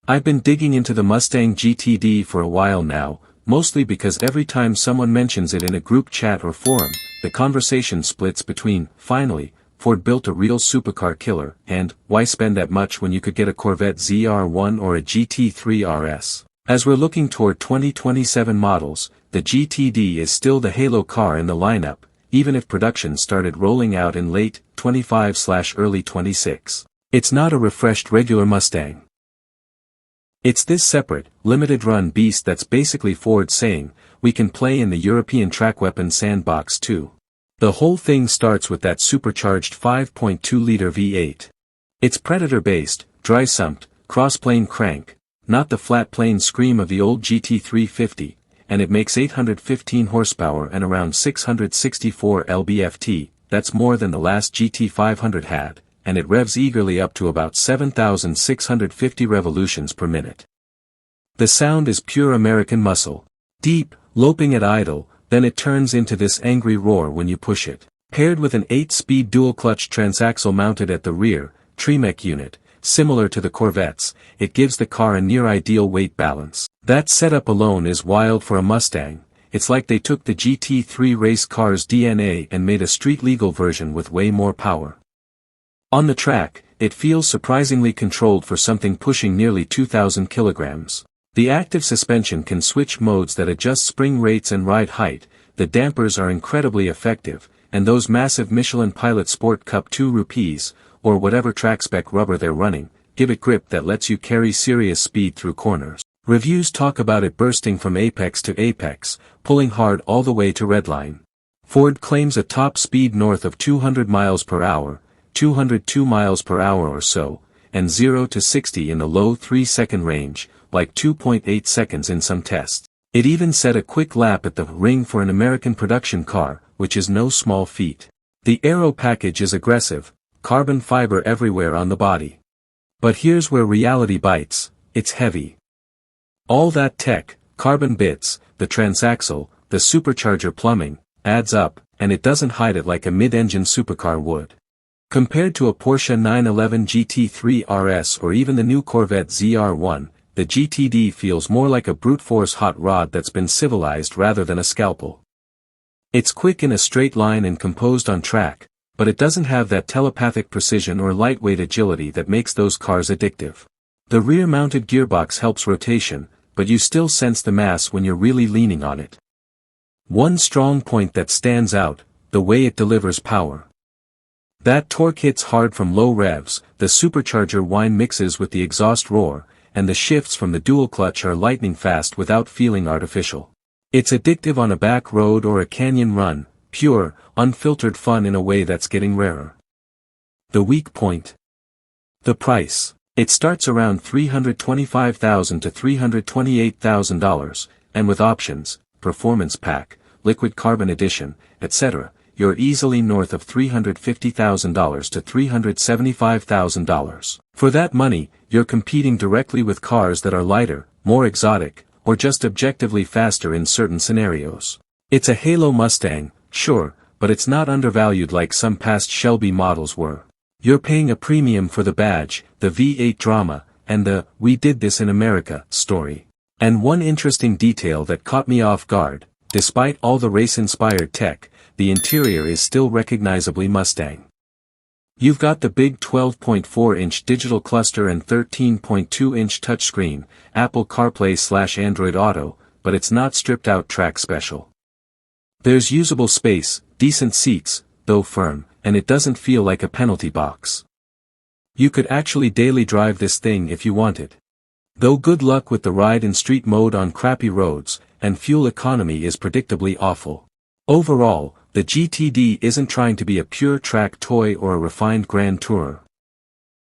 I've been digging into the Mustang GTD for a while now, mostly because every time someone mentions it in a group chat or forum, the conversation splits between, finally, Ford built a real supercar killer, and, why spend that much when you could get a Corvette ZR1 or a GT3 RS? As we're looking toward 2027 models, the GTD is still the halo car in the lineup, even if production started rolling out in late 25/early 26. It's not a refreshed regular Mustang. It's this separate, limited-run beast that's basically Ford saying, we can play in the European track weapon sandbox too. The whole thing starts with that supercharged 5.2-liter V8. It's Predator-based, dry-sumped, cross-plane crank, not the flat-plane scream of the old GT350, and it makes 815 horsepower and around 664 lb-ft, that's more than the last GT500 had, and it revs eagerly up to about 7,650 revolutions per minute. The sound is pure American muscle. Deep, loping at idle, then it turns into this angry roar when you push it. Paired with an 8-speed dual-clutch transaxle mounted at the rear, Tremec unit, similar to the Corvettes, it gives the car a near-ideal weight balance. That setup alone is wild for a Mustang. It's like they took the GT3 race car's DNA and made a street-legal version with way more power. On the track, it feels surprisingly controlled for something pushing nearly 2,000 kilograms. The active suspension can switch modes that adjust spring rates and ride height, the dampers are incredibly effective, and those massive Michelin Pilot Sport Cup 2 rupees, or whatever track spec rubber they're running, give it grip that lets you carry serious speed through corners. Reviews talk about it bursting from apex to apex, pulling hard all the way to redline. Ford claims a top speed north of 200 miles per hour, 202 miles per hour or so, and 0 to 60 in the low 3-second range, like 2.8 seconds in some tests. It even set a quick lap at the ring for an American production car, which is no small feat. The aero package is aggressive, carbon fiber everywhere on the body. But here's where reality bites, it's heavy. All that tech, carbon bits, the transaxle, the supercharger plumbing, adds up, and it doesn't hide it like a mid-engine supercar would. Compared to a Porsche 911 GT3 RS or even the new Corvette ZR1, the GTD feels more like a brute-force hot rod that's been civilized rather than a scalpel. It's quick in a straight line and composed on track, but it doesn't have that telepathic precision or lightweight agility that makes those cars addictive. The rear-mounted gearbox helps rotation, but you still sense the mass when you're really leaning on it. One strong point that stands out, the way it delivers power. That torque hits hard from low revs, the supercharger whine mixes with the exhaust roar, and the shifts from the dual clutch are lightning fast without feeling artificial. It's addictive on a back road or a canyon run, pure, unfiltered fun in a way that's getting rarer. The weak point. The price. It starts around $325,000 to $328,000, and with options, performance pack, liquid carbon edition, etc., you're easily north of $350,000 to $375,000. For that money, you're competing directly with cars that are lighter, more exotic, or just objectively faster in certain scenarios. It's a halo Mustang, sure, but it's not undervalued like some past Shelby models were. You're paying a premium for the badge, the V8 drama, and the "we did this in America" story. And one interesting detail that caught me off guard, despite all the race-inspired tech, the interior is still recognizably Mustang. You've got the big 12.4-inch digital cluster and 13.2-inch touchscreen, Apple CarPlay/Android Auto, but it's not stripped-out track special. There's usable space, decent seats, though firm, and it doesn't feel like a penalty box. You could actually daily drive this thing if you wanted. Though good luck with the ride in street mode on crappy roads, and fuel economy is predictably awful. Overall, the GTD isn't trying to be a pure track toy or a refined grand tourer.